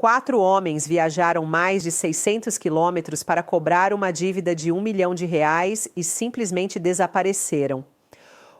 4 homens viajaram mais de 600 quilômetros para cobrar uma dívida de R$ 1 milhão e simplesmente desapareceram.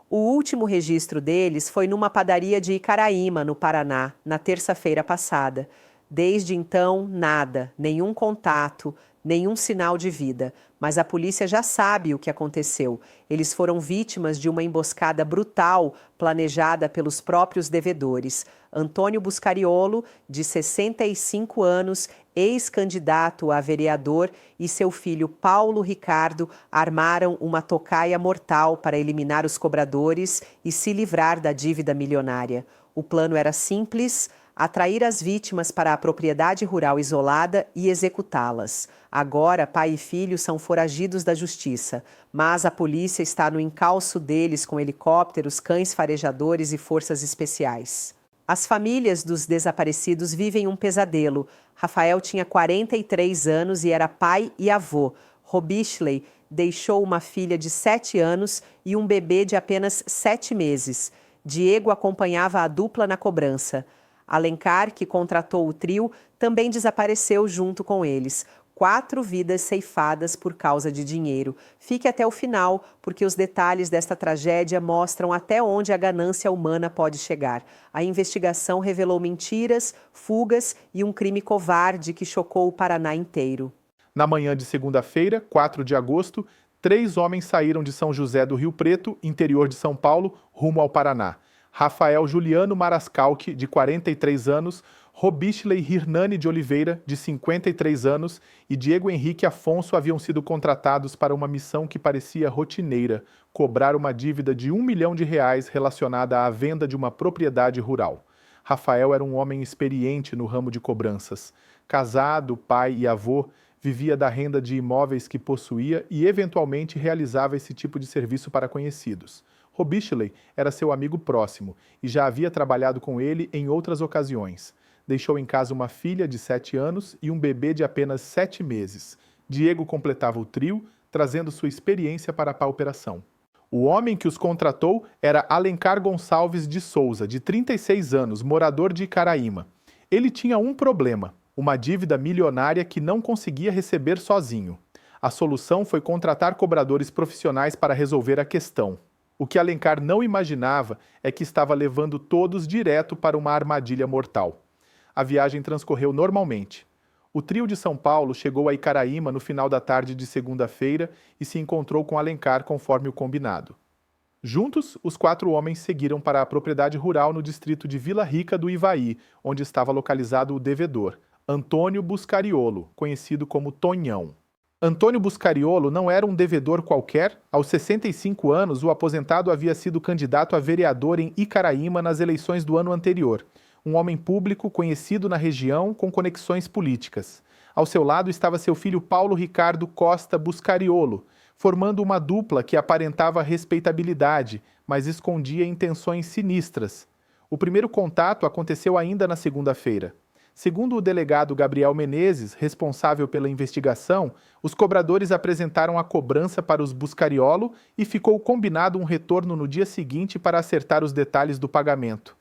O último registro deles foi numa padaria de Icaraíma, no Paraná, na terça-feira passada. Desde então, nada, nenhum contato, nenhum sinal de vida. Mas a polícia já sabe o que aconteceu. Eles foram vítimas de uma emboscada brutal planejada pelos próprios devedores. Antônio Buscariolo, de 65 anos, ex-candidato a vereador, e seu filho Paulo Ricardo armaram uma tocaia mortal para eliminar os cobradores e se livrar da dívida milionária. O plano era simples: atrair as vítimas para a propriedade rural isolada e executá-las. Agora, pai e filho são foragidos da justiça, mas a polícia está no encalço deles com helicópteros, cães farejadores e forças especiais. As famílias dos desaparecidos vivem um pesadelo. Rafael tinha 43 anos e era pai e avô. Robishley deixou uma filha de 7 anos e um bebê de apenas 7 meses. Diego acompanhava a dupla na cobrança. Alencar, que contratou o trio, também desapareceu junto com eles. 4 vidas ceifadas por causa de dinheiro. Fique até o final, porque os detalhes desta tragédia mostram até onde a ganância humana pode chegar. A investigação revelou mentiras, fugas e um crime covarde que chocou o Paraná inteiro. Na manhã de segunda-feira, 4 de agosto, 3 homens saíram de São José do Rio Preto, interior de São Paulo, rumo ao Paraná. Rafael Juliano Marascalchi, de 43 anos, Robishley Hirnani de Oliveira, de 53 anos, e Diego Henrique Afonso haviam sido contratados para uma missão que parecia rotineira: cobrar uma dívida de R$ 1 milhão relacionada à venda de uma propriedade rural. Rafael era um homem experiente no ramo de cobranças. Casado, pai e avô, vivia da renda de imóveis que possuía e eventualmente realizava esse tipo de serviço para conhecidos. Robishley era seu amigo próximo e já havia trabalhado com ele em outras ocasiões. Deixou em casa uma filha de 7 anos e um bebê de apenas 7 meses. Diego completava o trio, trazendo sua experiência para a operação. O homem que os contratou era Alencar Gonçalves de Souza, de 36 anos, morador de Icaraíma. Ele tinha um problema: uma dívida milionária que não conseguia receber sozinho. A solução foi contratar cobradores profissionais para resolver a questão. O que Alencar não imaginava é que estava levando todos direto para uma armadilha mortal. A viagem transcorreu normalmente. O trio de São Paulo chegou a Icaraíma no final da tarde de segunda-feira e se encontrou com Alencar conforme o combinado. Juntos, os 4 homens seguiram para a propriedade rural no distrito de Vila Rica do Ivaí, onde estava localizado o devedor, Antônio Buscariolo, conhecido como Tonhão. Antônio Buscariolo não era um devedor qualquer. Aos 65 anos, o aposentado havia sido candidato a vereador em Icaraíma nas eleições do ano anterior. Um homem público conhecido na região com conexões políticas. Ao seu lado estava seu filho Paulo Ricardo Costa Buscariolo, formando uma dupla que aparentava respeitabilidade, mas escondia intenções sinistras. O primeiro contato aconteceu ainda na segunda-feira. Segundo o delegado Gabriel Menezes, responsável pela investigação, os cobradores apresentaram a cobrança para os Buscariolo e ficou combinado um retorno no dia seguinte para acertar os detalhes do pagamento.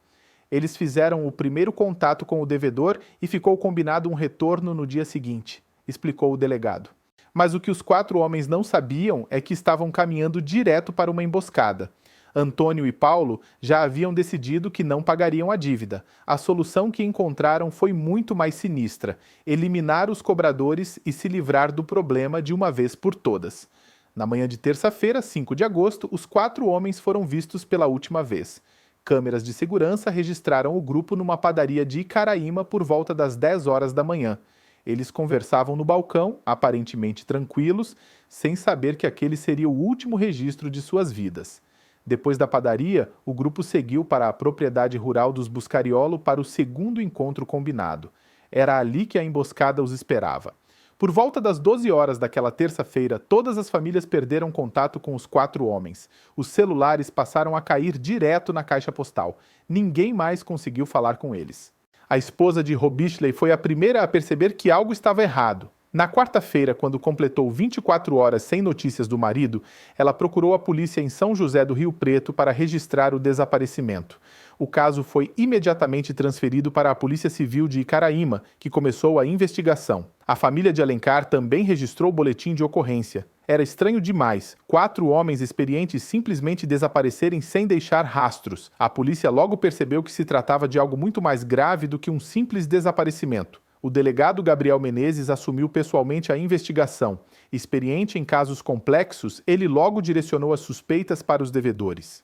Eles fizeram o primeiro contato com o devedor e ficou combinado um retorno no dia seguinte, explicou o delegado. Mas o que os 4 homens não sabiam é que estavam caminhando direto para uma emboscada. Antônio e Paulo já haviam decidido que não pagariam a dívida. A solução que encontraram foi muito mais sinistra: eliminar os cobradores e se livrar do problema de uma vez por todas. Na manhã de terça-feira, 5 de agosto, os 4 homens foram vistos pela última vez. Câmeras de segurança registraram o grupo numa padaria de Icaraíma por volta das 10 horas da manhã. Eles conversavam no balcão, aparentemente tranquilos, sem saber que aquele seria o último registro de suas vidas. Depois da padaria, o grupo seguiu para a propriedade rural dos Buscariolo para o segundo encontro combinado. Era ali que a emboscada os esperava. Por volta das 12 horas daquela terça-feira, todas as famílias perderam contato com os 4 homens. Os celulares passaram a cair direto na caixa postal. Ninguém mais conseguiu falar com eles. A esposa de Robishley foi a primeira a perceber que algo estava errado. Na quarta-feira, quando completou 24 horas sem notícias do marido, ela procurou a polícia em São José do Rio Preto para registrar o desaparecimento. O caso foi imediatamente transferido para a Polícia Civil de Icaraíma, que começou a investigação. A família de Alencar também registrou o boletim de ocorrência. Era estranho demais, 4 homens experientes simplesmente desaparecerem sem deixar rastros. A polícia logo percebeu que se tratava de algo muito mais grave do que um simples desaparecimento. O delegado Gabriel Menezes assumiu pessoalmente a investigação. Experiente em casos complexos, ele logo direcionou as suspeitas para os devedores.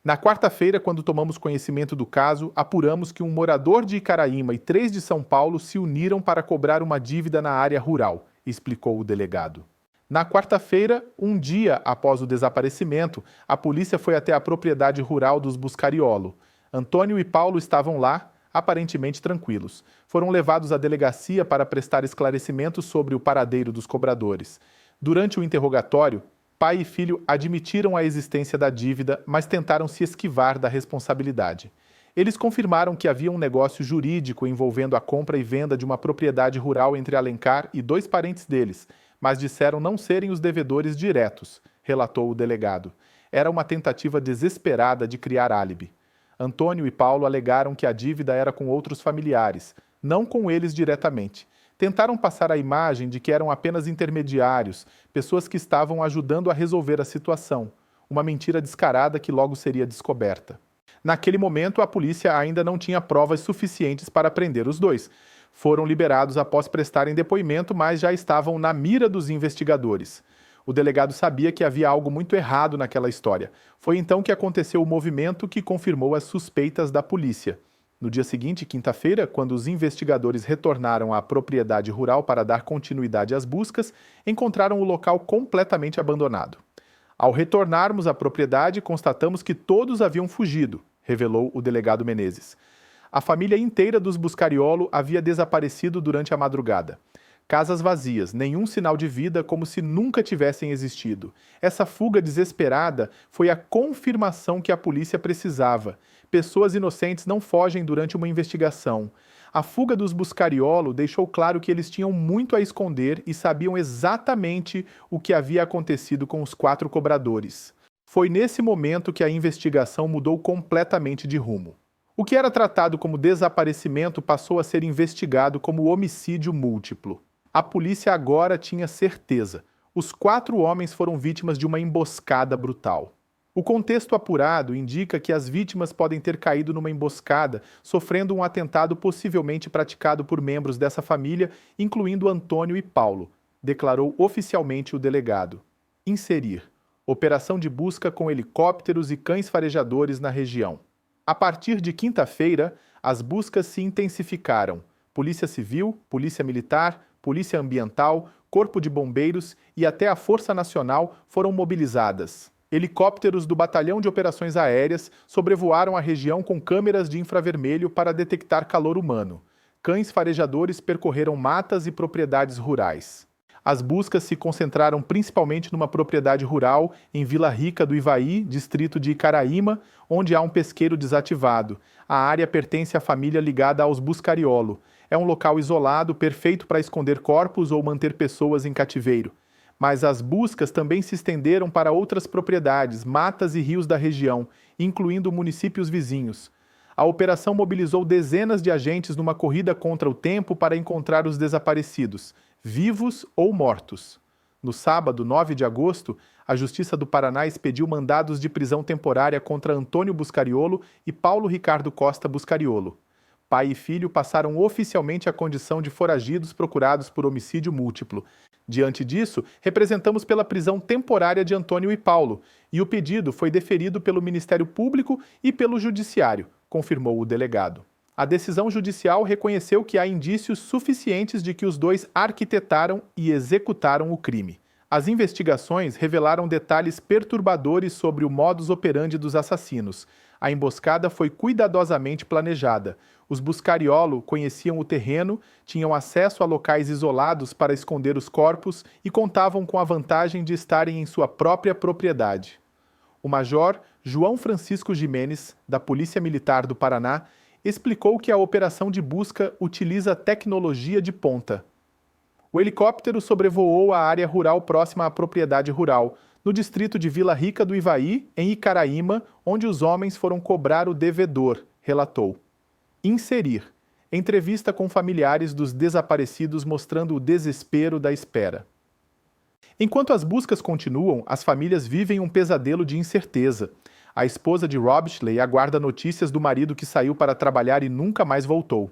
Na quarta-feira, quando tomamos conhecimento do caso, apuramos que um morador de Icaraíma e 3 de São Paulo se uniram para cobrar uma dívida na área rural, explicou o delegado. Na quarta-feira, um dia após o desaparecimento, a polícia foi até a propriedade rural dos Buscariolo. Antônio e Paulo estavam lá, aparentemente tranquilos. Foram levados à delegacia para prestar esclarecimentos sobre o paradeiro dos cobradores. Durante o interrogatório, pai e filho admitiram a existência da dívida, mas tentaram se esquivar da responsabilidade. Eles confirmaram que havia um negócio jurídico envolvendo a compra e venda de uma propriedade rural entre Alencar e 2 parentes deles, mas disseram não serem os devedores diretos, relatou o delegado. Era uma tentativa desesperada de criar álibi. Antônio e Paulo alegaram que a dívida era com outros familiares, não com eles diretamente. Tentaram passar a imagem de que eram apenas intermediários, pessoas que estavam ajudando a resolver a situação. Uma mentira descarada que logo seria descoberta. Naquele momento, a polícia ainda não tinha provas suficientes para prender os 2. Foram liberados após prestarem depoimento, mas já estavam na mira dos investigadores. O delegado sabia que havia algo muito errado naquela história. Foi então que aconteceu o movimento que confirmou as suspeitas da polícia. No dia seguinte, quinta-feira, quando os investigadores retornaram à propriedade rural para dar continuidade às buscas, encontraram o local completamente abandonado. Ao retornarmos à propriedade, constatamos que todos haviam fugido, revelou o delegado Menezes. A família inteira dos Buscariolo havia desaparecido durante a madrugada. Casas vazias, nenhum sinal de vida, como se nunca tivessem existido. Essa fuga desesperada foi a confirmação que a polícia precisava. Pessoas inocentes não fogem durante uma investigação. A fuga dos Buscariolo deixou claro que eles tinham muito a esconder e sabiam exatamente o que havia acontecido com os 4 cobradores. Foi nesse momento que a investigação mudou completamente de rumo. O que era tratado como desaparecimento passou a ser investigado como homicídio múltiplo. A polícia agora tinha certeza. Os 4 homens foram vítimas de uma emboscada brutal. O contexto apurado indica que as vítimas podem ter caído numa emboscada, sofrendo um atentado possivelmente praticado por membros dessa família, incluindo Antônio e Paulo, declarou oficialmente o delegado. Inserir. Operação de busca com helicópteros e cães farejadores na região. A partir de quinta-feira, as buscas se intensificaram. Polícia Civil, Polícia Militar, Polícia Ambiental, Corpo de Bombeiros e até a Força Nacional foram mobilizadas. Helicópteros do Batalhão de Operações Aéreas sobrevoaram a região com câmeras de infravermelho para detectar calor humano. Cães farejadores percorreram matas e propriedades rurais. As buscas se concentraram principalmente numa propriedade rural em Vila Rica do Ivaí, distrito de Icaraíma, onde há um pesqueiro desativado. A área pertence à família ligada aos Buscariolo. É um local isolado, perfeito para esconder corpos ou manter pessoas em cativeiro. Mas as buscas também se estenderam para outras propriedades, matas e rios da região, incluindo municípios vizinhos. A operação mobilizou dezenas de agentes numa corrida contra o tempo para encontrar os desaparecidos, vivos ou mortos. No sábado, 9 de agosto, a Justiça do Paraná expediu mandados de prisão temporária contra Antônio Buscariolo e Paulo Ricardo Costa Buscariolo. Pai e filho passaram oficialmente a condição de foragidos procurados por homicídio múltiplo. Diante disso, representamos pela prisão temporária de Antônio e Paulo, e o pedido foi deferido pelo Ministério Público e pelo Judiciário, confirmou o delegado. A decisão judicial reconheceu que há indícios suficientes de que os 2 arquitetaram e executaram o crime. As investigações revelaram detalhes perturbadores sobre o modus operandi dos assassinos. A emboscada foi cuidadosamente planejada. Os Buscariolo conheciam o terreno, tinham acesso a locais isolados para esconder os corpos e contavam com a vantagem de estarem em sua própria propriedade. O major João Francisco Gimenez, da Polícia Militar do Paraná, explicou que a operação de busca utiliza tecnologia de ponta. O helicóptero sobrevoou a área rural próxima à propriedade rural, no distrito de Vila Rica do Ivaí, em Icaraíma, onde os homens foram cobrar o devedor, relatou. Inserir. Entrevista com familiares dos desaparecidos mostrando o desespero da espera. Enquanto as buscas continuam, as famílias vivem um pesadelo de incerteza. A esposa de Robshley aguarda notícias do marido que saiu para trabalhar e nunca mais voltou.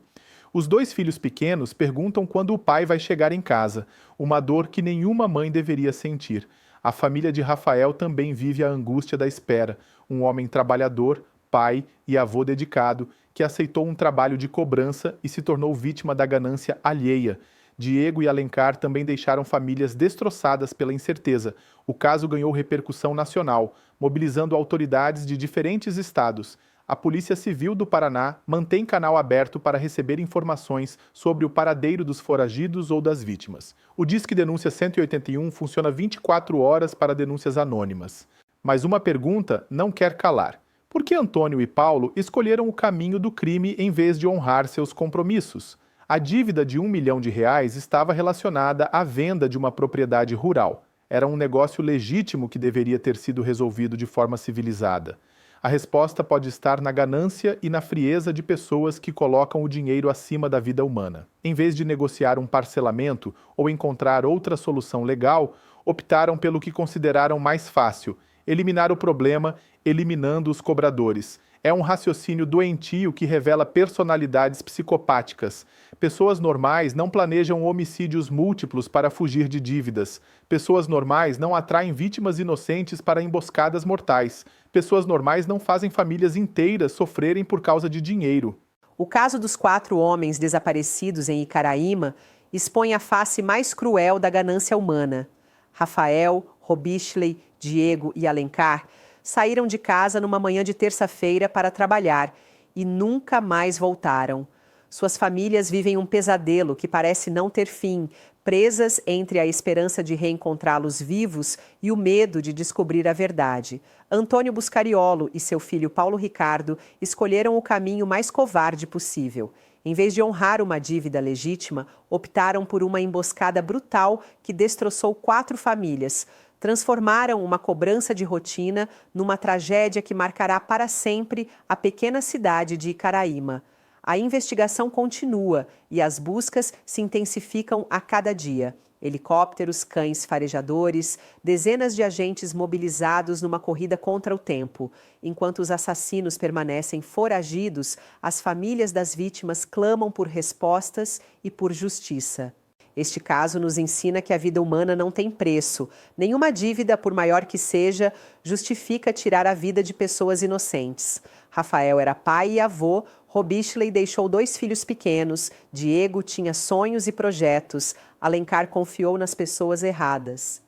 Os 2 filhos pequenos perguntam quando o pai vai chegar em casa, uma dor que nenhuma mãe deveria sentir. A família de Rafael também vive a angústia da espera, um homem trabalhador, pai e avô dedicado, que aceitou um trabalho de cobrança e se tornou vítima da ganância alheia. Diego e Alencar também deixaram famílias destroçadas pela incerteza. O caso ganhou repercussão nacional, mobilizando autoridades de diferentes estados. A Polícia Civil do Paraná mantém canal aberto para receber informações sobre o paradeiro dos foragidos ou das vítimas. O Disque Denúncia 181 funciona 24 horas para denúncias anônimas. Mas uma pergunta não quer calar. Por que Antônio e Paulo escolheram o caminho do crime em vez de honrar seus compromissos? A dívida de R$1 milhão estava relacionada à venda de uma propriedade rural. Era um negócio legítimo que deveria ter sido resolvido de forma civilizada. A resposta pode estar na ganância e na frieza de pessoas que colocam o dinheiro acima da vida humana. Em vez de negociar um parcelamento ou encontrar outra solução legal, optaram pelo que consideraram mais fácil: eliminar o problema, eliminando os cobradores. É um raciocínio doentio que revela personalidades psicopáticas. Pessoas normais não planejam homicídios múltiplos para fugir de dívidas. Pessoas normais não atraem vítimas inocentes para emboscadas mortais. Pessoas normais não fazem famílias inteiras sofrerem por causa de dinheiro. O caso dos 4 homens desaparecidos em Icaraíma expõe a face mais cruel da ganância humana. Rafael, Robshley, Diego e Alencar saíram de casa numa manhã de terça-feira para trabalhar e nunca mais voltaram. Suas famílias vivem um pesadelo que parece não ter fim, presas entre a esperança de reencontrá-los vivos e o medo de descobrir a verdade. Antônio Buscariolo e seu filho Paulo Ricardo escolheram o caminho mais covarde possível. Em vez de honrar uma dívida legítima, optaram por uma emboscada brutal que destroçou 4 famílias. Transformaram uma cobrança de rotina numa tragédia que marcará para sempre a pequena cidade de Icaraíma. A investigação continua e as buscas se intensificam a cada dia. Helicópteros, cães farejadores, dezenas de agentes mobilizados numa corrida contra o tempo. Enquanto os assassinos permanecem foragidos, as famílias das vítimas clamam por respostas e por justiça. Este caso nos ensina que a vida humana não tem preço. Nenhuma dívida, por maior que seja, justifica tirar a vida de pessoas inocentes. Rafael era pai e avô, Robshley deixou 2 filhos pequenos, Diego tinha sonhos e projetos, Alencar confiou nas pessoas erradas.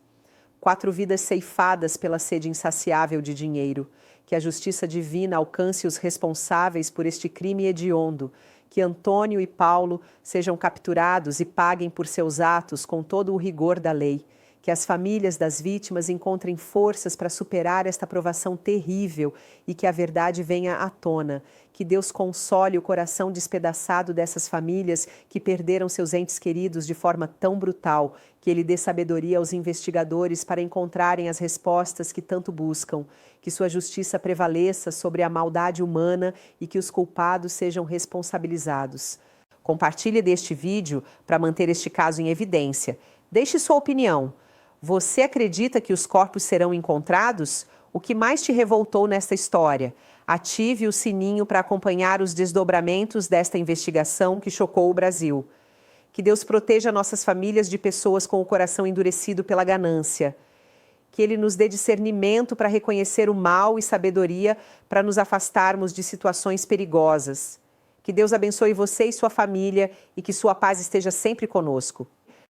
4 vidas ceifadas pela sede insaciável de dinheiro. Que a justiça divina alcance os responsáveis por este crime hediondo. Que Antônio e Paulo sejam capturados e paguem por seus atos com todo o rigor da lei. Que as famílias das vítimas encontrem forças para superar esta provação terrível e que a verdade venha à tona. Que Deus console o coração despedaçado dessas famílias que perderam seus entes queridos de forma tão brutal. Que Ele dê sabedoria aos investigadores para encontrarem as respostas que tanto buscam. Que sua justiça prevaleça sobre a maldade humana e que os culpados sejam responsabilizados. Compartilhe deste vídeo para manter este caso em evidência. Deixe sua opinião. Você acredita que os corpos serão encontrados? O que mais te revoltou nesta história? Ative o sininho para acompanhar os desdobramentos desta investigação que chocou o Brasil. Que Deus proteja nossas famílias de pessoas com o coração endurecido pela ganância. Que Ele nos dê discernimento para reconhecer o mal e sabedoria para nos afastarmos de situações perigosas. Que Deus abençoe você e sua família e que sua paz esteja sempre conosco.